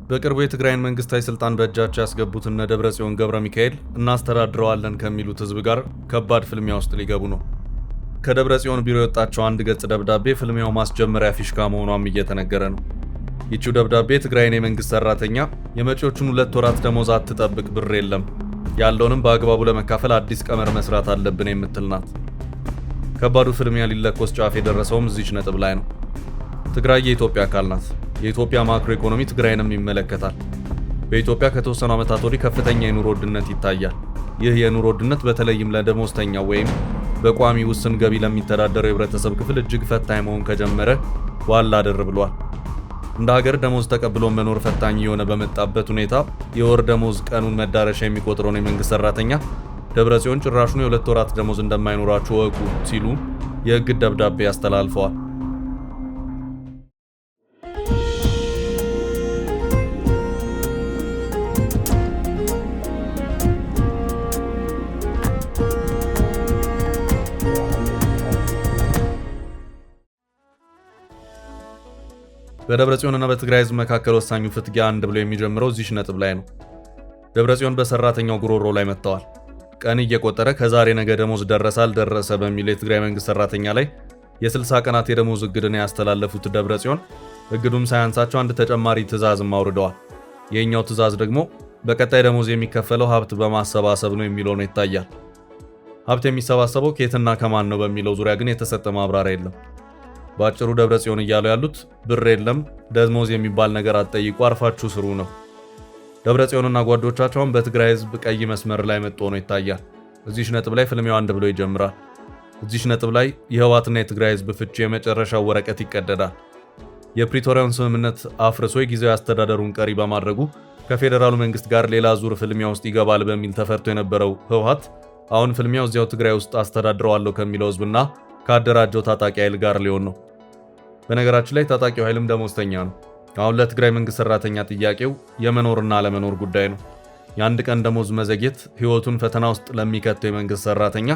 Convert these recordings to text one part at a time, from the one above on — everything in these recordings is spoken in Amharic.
በቅርቡ የትግራይን መንግስታዊ ስልጣን በእጃቸው ያስገቡት እነ ደብረጽዮን ገብረ ሚካኤል እናስተዳድረዋለን ከሚሉት ህዝብ ጋር ከባድ ፍልሚያ ውስጥ ሊገቡ ነው። ከደብረጽዮን ቢሮ የወጣቸው አንድ ገጽ ደብዳቤ ፍልሚያው ማስጀመሪያ ፊሽካ መሆኗም እየተነገረ ነው። ይቺው ደብዳቤ ትግራይን የመንግስት ሰራተኛ የመጪዎቹን 2 ወራት ደሞዝ አትጠብቅ፣ ብር የለም፣ ያለውንም በአግባቡ ለመካፈል አዲስ ቀመር መስራት አለብን የምትል ናት። ከባዱ ፍልሚያ ሊለኮስ ጫፍ የደረሰውም እዚች ነጥብ ላይ ነው። ትግራይ የኢትዮጵያ አካል ናት። የኢትዮጵያ ማክሮ ኢኮኖሚ ትግራይንም ይመለከታል። በኢትዮጵያ ከተወሰኑ ዓመታት ወዲህ ከፍተኛ የኑሮ ውድነት ይታያል። ይህ የኑሮ ውድነት በተለይም ለደሞዝተኛ ወይም በቋሚ ውስን ገቢ ለሚተዳደረው የህብረተሰብ ክፍል እጅግ ፈታኝ መሆን ከጀመረ ዋላ አደር ብሏል። እንደ ሀገር ደሞዝ ተቀብሎ መኖር ፈታኝ የሆነ በመጣበት ሁኔታ የወር ደሞዝ ቀኑን መዳረሻ የሚቆጥረውን የመንግስት ሰራተኛ ደብረጽዮን ጭራሹን የ2 ወራት ደሞዝ እንደማይኖራቸው ወቁ ሲሉ የእግድ ደብዳቤ አስተላልፈዋል። በደብረጽዮንና በትግራይ ህዝብ መካከል ወሳኙ ፍትጊያ አንድ ብሎ የሚጀምረው እዚች ነጥብ ላይ ነው። ደብረጽዮን በሰራተኛው ጉሮሮ ላይ መጥተዋል። ቀን እየቆጠረ ከዛሬ ነገ ደሞዝ ደረሰ አልደረሰ በሚል የትግራይ መንግስት ሰራተኛ ላይ የ60 ቀናት የደሞዝ እግድን ያስተላለፉት ደብረጽዮን እግዱም ሳያንሳቸው አንድ ተጨማሪ ትዕዛዝም አውርደዋል። የኛው ትዕዛዝ ደግሞ በቀጣይ ደሞዝ የሚከፈለው ሀብት በማሰባሰብ ነው የሚለው ነው ይታያል። ሀብት የሚሰባሰበው ከየትና ከማን ነው በሚለው ዙሪያ ግን የተሰጠ ማብራሪያ የለም። በአጭሩ ደብረጽዮን እያሉ ያሉት ብር የለም፣ ደሞዝ የሚባል ነገር አትጠይቁ፣ አርፋችሁ ስሩ ነው። ደብረጽዮንና ጓዶቻቸውን በትግራይ ህዝብ ቀይ መስመር ላይ መጥቶ ነው ይታያል። እዚች ነጥብ ላይ ፍልሚያው አንድ ብሎ ይጀምራል። እዚች ነጥብ ላይ የህወሓትና የትግራይ ህዝብ ፍቺ የመጨረሻው ወረቀት ይቀደዳል። የፕሪቶሪያውን ስምምነት አፍርሶ የጊዜያዊ አስተዳደሩን ቀሪ በማድረጉ ከፌዴራሉ መንግስት ጋር ሌላ ዙር ፍልሚያ ውስጥ ይገባል በሚል ተፈርቶ የነበረው ህወሓት አሁን ፍልሚያው እዚያው ትግራይ ውስጥ አስተዳድረዋለሁ ከሚለው ህዝብና ካደራጀው ታጣቂ ኃይል ጋር ሊሆን ነው። በነገራችን ላይ ታጣቂው ኃይልም ደሞዝተኛ ነው። አሁን ለትግራይ መንግስት ሰራተኛ ጥያቄው የመኖርና አለመኖር ጉዳይ ነው። የአንድ ቀን ደሞዝ መዘግየት ህይወቱን ፈተና ውስጥ ለሚከተው የመንግስት ሰራተኛ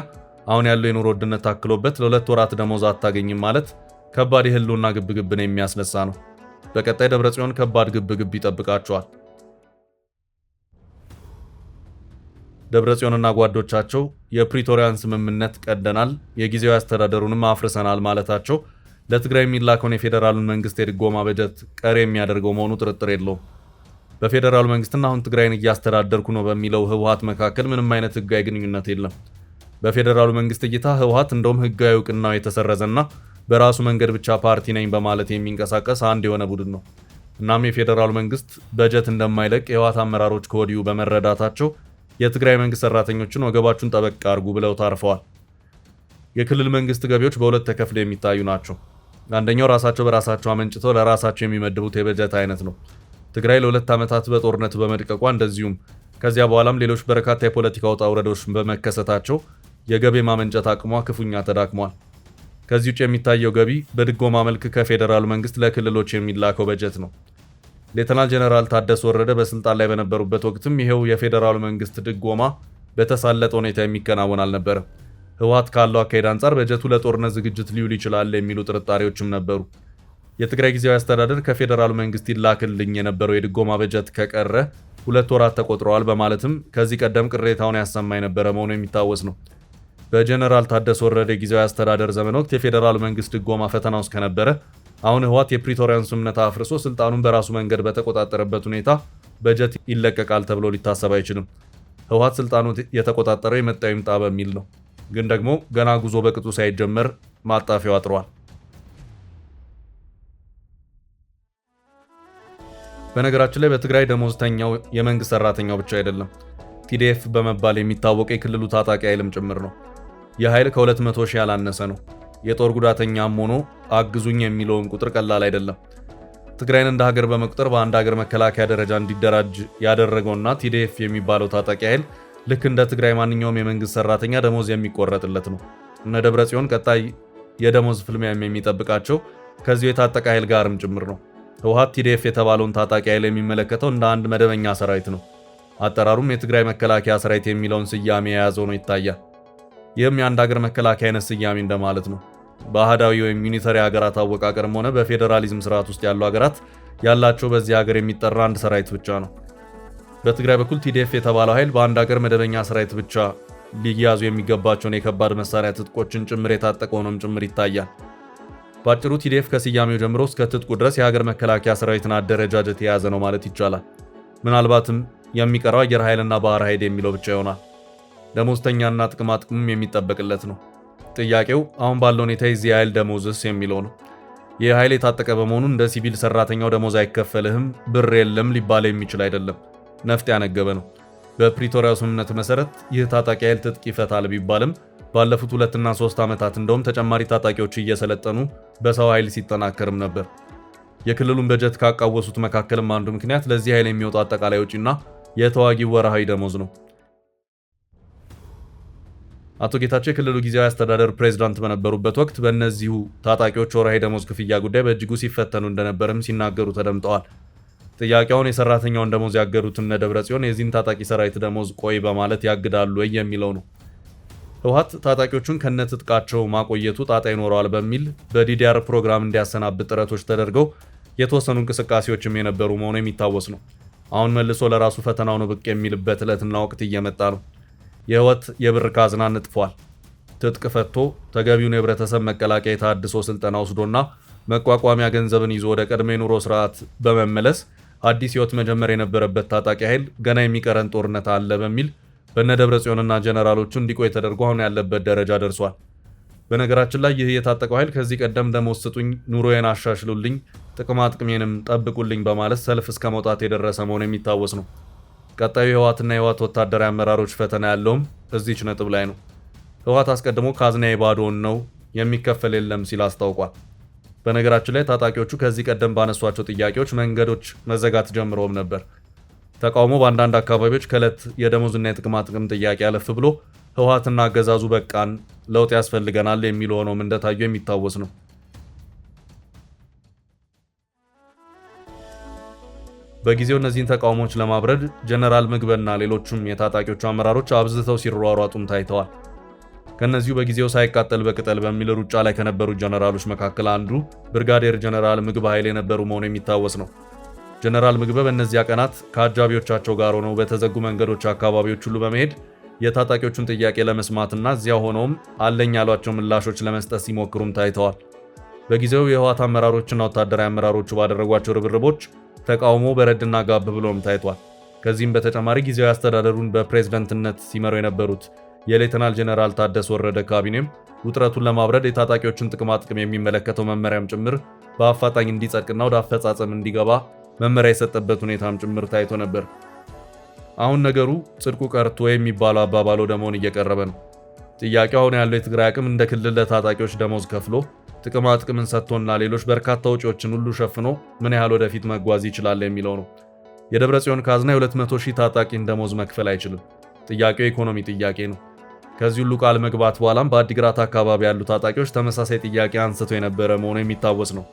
አሁን ያለው የኑሮ ውድነት ታክሎበት ለ2 ወራት ደሞዝ አታገኝም ማለት ከባድ የህልውና ግብግብን የሚያስነሳ ነው። በቀጣይ ደብረጽዮን ከባድ ግብግብ ይጠብቃቸዋል። ደብረጽዮንና ጓዶቻቸው የፕሪቶሪያን ስምምነት ቀደናል፣ የጊዜያዊ አስተዳደሩንም አፍርሰናል ማለታቸው ለትግራይ የሚላከውን የፌዴራሉን መንግስት የድጎማ በጀት ቀሪ የሚያደርገው መሆኑ ጥርጥር የለውም። በፌዴራሉ መንግስትና አሁን ትግራይን እያስተዳደርኩ ነው በሚለው ህወሓት መካከል ምንም አይነት ህጋዊ ግንኙነት የለም። በፌዴራሉ መንግስት እይታ ህወሓት እንደውም ህጋዊ እውቅናው የተሰረዘና በራሱ መንገድ ብቻ ፓርቲ ነኝ በማለት የሚንቀሳቀስ አንድ የሆነ ቡድን ነው። እናም የፌዴራሉ መንግስት በጀት እንደማይለቅ የህወሓት አመራሮች ከወዲሁ በመረዳታቸው የትግራይ መንግስት ሰራተኞችን ወገባችሁን ጠበቅ አድርጉ ብለው ታርፈዋል። የክልል መንግስት ገቢዎች በሁለት ተከፍለው የሚታዩ ናቸው። አንደኛው ራሳቸው በራሳቸው አመንጭተው ለራሳቸው የሚመድቡት የበጀት አይነት ነው። ትግራይ ለ2 ዓመታት በጦርነት በመድቀቋ እንደዚሁም ከዚያ በኋላም ሌሎች በርካታ የፖለቲካ ውጣ ውረዶች በመከሰታቸው የገቢ ማመንጨት አቅሟ ክፉኛ ተዳክሟል። ከዚህ ውጭ የሚታየው ገቢ በድጎማ መልክ ከፌዴራሉ መንግስት ለክልሎች የሚላከው በጀት ነው። ሌተናል ጀነራል ታደሰ ወረደ በስልጣን ላይ በነበሩበት ወቅትም ይሄው የፌዴራሉ መንግስት ድጎማ በተሳለጠ ሁኔታ የሚከናወን አልነበረም። ህወሓት ካለው አካሄድ አንጻር በጀቱ ለጦርነት ዝግጅት ሊውል ይችላል የሚሉ ጥርጣሬዎችም ነበሩ። የትግራይ ጊዜያዊ አስተዳደር ከፌዴራሉ መንግስት ይላክልኝ የነበረው የድጎማ በጀት ከቀረ 2 ወራት ተቆጥረዋል በማለትም ከዚህ ቀደም ቅሬታውን ያሰማ የነበረ መሆኑ የሚታወስ ነው። በጀነራል ታደሰ ወረደ ጊዜያዊ አስተዳደር ዘመን ወቅት የፌዴራሉ መንግስት ድጎማ ፈተና ውስጥ ከነበረ አሁን ህወሓት የፕሪቶሪያን ስምምነት አፍርሶ ስልጣኑን በራሱ መንገድ በተቆጣጠረበት ሁኔታ በጀት ይለቀቃል ተብሎ ሊታሰብ አይችልም። ህወሓት ስልጣኑን የተቆጣጠረው የመጣው ይምጣ በሚል ነው። ግን ደግሞ ገና ጉዞ በቅጡ ሳይጀመር ማጣፊያው አጥሯል። በነገራችን ላይ በትግራይ ደሞዝተኛው የመንግስት ሰራተኛው ብቻ አይደለም፣ ቲዲኤፍ በመባል የሚታወቀው የክልሉ ታጣቂ ኃይልም ጭምር ነው። ይህ ኃይል ከ200 ሺህ ያላነሰ ነው። የጦር ጉዳተኛም ሆኖ አግዙኝ የሚለውን ቁጥር ቀላል አይደለም። ትግራይን እንደ ሀገር በመቁጠር በአንድ ሀገር መከላከያ ደረጃ እንዲደራጅ ያደረገውና ቲዲኤፍ የሚባለው ታጣቂ ኃይል ልክ እንደ ትግራይ ማንኛውም የመንግስት ሰራተኛ ደሞዝ የሚቆረጥለት ነው። እነ ደብረጽዮን ቀጣይ የደሞዝ ፍልሚያም የሚጠብቃቸው ከዚሁ የታጠቀ ኃይል ጋርም ጭምር ነው። ህወሓት ቲዲኤፍ የተባለውን ታጣቂ ኃይል የሚመለከተው እንደ አንድ መደበኛ ሰራዊት ነው። አጠራሩም የትግራይ መከላከያ ሰራዊት የሚለውን ስያሜ የያዘው ነው ይታያል። ይህም የአንድ ሀገር መከላከያ አይነት ስያሜ እንደማለት ነው። በአህዳዊ ወይም ዩኒተሪ ሀገራት አወቃቀርም ሆነ በፌዴራሊዝም ስርዓት ውስጥ ያሉ ሀገራት ያላቸው በዚህ ሀገር የሚጠራ አንድ ሰራዊት ብቻ ነው። በትግራይ በኩል ቲዲኤፍ የተባለው ኃይል በአንድ ሀገር መደበኛ ሰራዊት ብቻ ሊያዙ የሚገባቸውን የከባድ መሳሪያ ትጥቆችን ጭምር የታጠቀ ሆኖም ጭምር ይታያል። በአጭሩ ቲዲኤፍ ከስያሜው ጀምሮ እስከ ትጥቁ ድረስ የሀገር መከላከያ ሰራዊትን አደረጃጀት የያዘ ነው ማለት ይቻላል። ምናልባትም የሚቀረው አየር ኃይልና ባህር ኃይል የሚለው ብቻ ይሆናል። ደሞዝተኛና ጥቅማ ጥቅምም የሚጠበቅለት ነው። ጥያቄው አሁን ባለው ሁኔታ የዚህ ኃይል ደሞዝስ የሚለው ነው። ይህ ኃይል የታጠቀ በመሆኑ እንደ ሲቪል ሰራተኛው ደሞዝ አይከፈልህም፣ ብር የለም ሊባል የሚችል አይደለም። ነፍጥ ያነገበ ነው። በፕሪቶሪያው ስምምነት መሰረት ይህ ታጣቂ ኃይል ትጥቅ ይፈታል ቢባልም ባለፉት 2 እና 3 ዓመታት እንደውም ተጨማሪ ታጣቂዎች እየሰለጠኑ በሰው ኃይል ሲጠናከርም ነበር። የክልሉን በጀት ካቃወሱት መካከልም አንዱ ምክንያት ለዚህ ኃይል የሚወጣው አጠቃላይ ወጪና የተዋጊው ወርሃዊ ደሞዝ ነው። አቶ ጌታቸው የክልሉ ጊዜያዊ አስተዳደር ፕሬዝዳንት በነበሩበት ወቅት በእነዚሁ ታጣቂዎች ወርሃዊ ደሞዝ ክፍያ ጉዳይ በእጅጉ ሲፈተኑ እንደነበርም ሲናገሩ ተደምጠዋል። ጥያቄውን የሰራተኛውን ደሞዝ ያገዱት እነ ደብረጽዮን የዚህን ታጣቂ ሰራዊት ደሞዝ ቆይ በማለት ያግዳሉ ወይ የሚለው ነው። ህወሓት ታጣቂዎቹን ከነትጥቃቸው ማቆየቱ ጣጣ ይኖረዋል በሚል በዲዲአር ፕሮግራም እንዲያሰናብት ጥረቶች ተደርገው የተወሰኑ እንቅስቃሴዎችም የነበሩ መሆኑ የሚታወስ ነው። አሁን መልሶ ለራሱ ፈተናው ነው ብቅ የሚልበት ዕለትና ወቅት እየመጣ ነው። የህወሓት የብር ካዝና ነጥፏል። ትጥቅ ፈቶ ተገቢውን የህብረተሰብ መቀላቀያ የታድሶ ስልጠና ወስዶና መቋቋሚያ ገንዘብን ይዞ ወደ ቀድሞ የኑሮ ስርዓት በመመለስ አዲስ ህይወት መጀመር የነበረበት ታጣቂ ኃይል ገና የሚቀረን ጦርነት አለ በሚል በነ ደብረጽዮንና ጀነራሎቹ እንዲቆይ ተደርጎ አሁን ያለበት ደረጃ ደርሷል። በነገራችን ላይ ይህ የታጠቀው ኃይል ከዚህ ቀደም ደሞዝ ስጡኝ፣ ኑሮዬን አሻሽሉልኝ፣ ጥቅማ ጥቅሜንም ጠብቁልኝ በማለት ሰልፍ እስከ መውጣት የደረሰ መሆኑ የሚታወስ ነው። ቀጣዩ የህወሓትና የህወሓት ወታደራዊ አመራሮች ፈተና ያለውም እዚች ነጥብ ላይ ነው። ህወሓት አስቀድሞ ካዝናዬ ባዶውን ነው የሚከፈል የለም ሲል አስታውቋል። በነገራችን ላይ ታጣቂዎቹ ከዚህ ቀደም ባነሷቸው ጥያቄዎች መንገዶች መዘጋት ጀምረውም ነበር። ተቃውሞ በአንዳንድ አካባቢዎች ከዕለት የደሞዝና የጥቅማ ጥቅም ጥያቄ አለፍ ብሎ ህወሓትና አገዛዙ በቃን፣ ለውጥ ያስፈልገናል የሚሉ ሆኖም እንደታዩ የሚታወስ ነው። በጊዜው እነዚህን ተቃውሞዎች ለማብረድ ጀነራል ምግበና ሌሎቹም የታጣቂዎቹ አመራሮች አብዝተው ሲሯሯጡም ታይተዋል። ከነዚሁ በጊዜው ሳይቃጠል በቅጠል በሚል ሩጫ ላይ ከነበሩ ጀነራሎች መካከል አንዱ ብርጋዴር ጀነራል ምግበ ኃይል የነበሩ መሆኑ የሚታወስ ነው። ጀነራል ምግበ በእነዚያ ቀናት ከአጃቢዎቻቸው ጋር ሆነው በተዘጉ መንገዶች አካባቢዎች ሁሉ በመሄድ የታጣቂዎቹን ጥያቄ ለመስማትና እዚያ ሆነውም አለኝ ያሏቸው ምላሾች ለመስጠት ሲሞክሩም ታይተዋል። በጊዜው የህወሓት አመራሮችና ወታደራዊ አመራሮቹ ባደረጓቸው ርብርቦች ተቃውሞ በረድና ጋብ ብሎም ታይቷል። ከዚህም በተጨማሪ ጊዜያዊ አስተዳደሩን በፕሬዝዳንትነት ሲመሩ የነበሩት የሌተናል ጀነራል ታደሰ ወረደ ካቢኔም ውጥረቱን ለማብረድ የታጣቂዎችን ጥቅማ ጥቅም የሚመለከተው መመሪያም ጭምር በአፋጣኝ እንዲጸድቅና ወደ አፈጻጸም እንዲገባ መመሪያ የሰጠበት ሁኔታም ጭምር ታይቶ ነበር። አሁን ነገሩ ጽድቁ ቀርቶ የሚባለው አባባል ወደ መሆን እየቀረበ ነው። ጥያቄው አሁን ያለው የትግራይ አቅም እንደ ክልል ለታጣቂዎች ደሞዝ ከፍሎ ጥቅማ ጥቅምን ሰጥቶና ሌሎች በርካታ ወጪዎችን ሁሉ ሸፍኖ ምን ያህል ወደፊት መጓዝ ይችላል የሚለው ነው። የደብረ ጽዮን ካዝና የ200,000 ታጣቂን ደሞዝ መክፈል አይችልም። ጥያቄው የኢኮኖሚ ጥያቄ ነው። ከዚህ ሁሉ ቃል መግባት በኋላም በአዲግራት አካባቢ ያሉ ታጣቂዎች ተመሳሳይ ጥያቄ አንስተው የነበረ መሆኑ የሚታወስ ነው።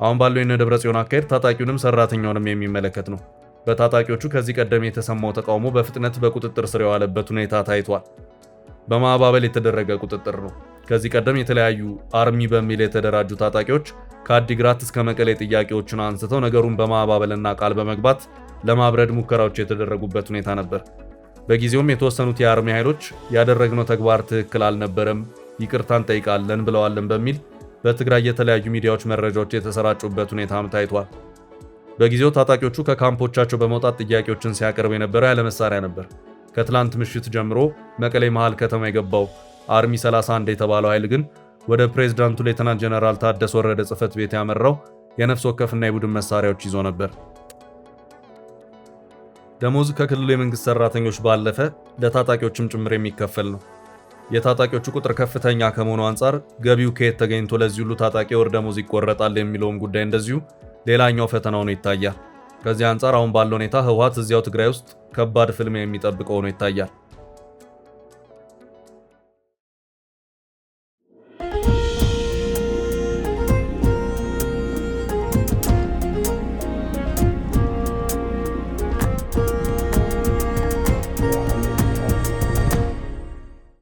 አሁን ባለው የነ ደብረ ጽዮን አካሄድ ታጣቂውንም ሰራተኛውንም የሚመለከት ነው። በታጣቂዎቹ ከዚህ ቀደም የተሰማው ተቃውሞ በፍጥነት በቁጥጥር ስር የዋለበት ሁኔታ ታይቷል። በማባበል የተደረገ ቁጥጥር ነው። ከዚህ ቀደም የተለያዩ አርሚ በሚል የተደራጁ ታጣቂዎች ከአዲግራት እስከ መቀሌ ጥያቄዎችን አንስተው ነገሩን በማባበልና ቃል በመግባት ለማብረድ ሙከራዎች የተደረጉበት ሁኔታ ነበር። በጊዜውም የተወሰኑት የአርሚ ኃይሎች ያደረግነው ተግባር ትክክል አልነበረም፣ ይቅርታ እንጠይቃለን ብለዋልን በሚል በትግራይ የተለያዩ ሚዲያዎች መረጃዎች የተሰራጩበት ሁኔታም ታይቷል። በጊዜው ታጣቂዎቹ ከካምፖቻቸው በመውጣት ጥያቄዎችን ሲያቀርቡ የነበረው ያለ መሳሪያ ነበር። ከትላንት ምሽት ጀምሮ መቀሌ መሃል ከተማ የገባው አርሚ 31 የተባለው ኃይል ግን ወደ ፕሬዝዳንቱ ሌተናንት ጀነራል ታደሰ ወረደ ጽሕፈት ቤት ያመራው የነፍስ ወከፍና የቡድን መሳሪያዎች ይዞ ነበር። ደሞዝ ከክልሉ የመንግስት ሰራተኞች ባለፈ ለታጣቂዎችም ጭምር የሚከፈል ነው። የታጣቂዎቹ ቁጥር ከፍተኛ ከመሆኑ አንጻር ገቢው ከየት ተገኝቶ ለዚህ ሁሉ ታጣቂ ወር ደሞዝ ይቆረጣል የሚለውም ጉዳይ እንደዚሁ ሌላኛው ፈተና ሆኖ ይታያል። ከዚህ አንጻር አሁን ባለው ሁኔታ ህወሓት እዚያው ትግራይ ውስጥ ከባድ ፍልሚያ የሚጠብቀው ሆኖ ይታያል።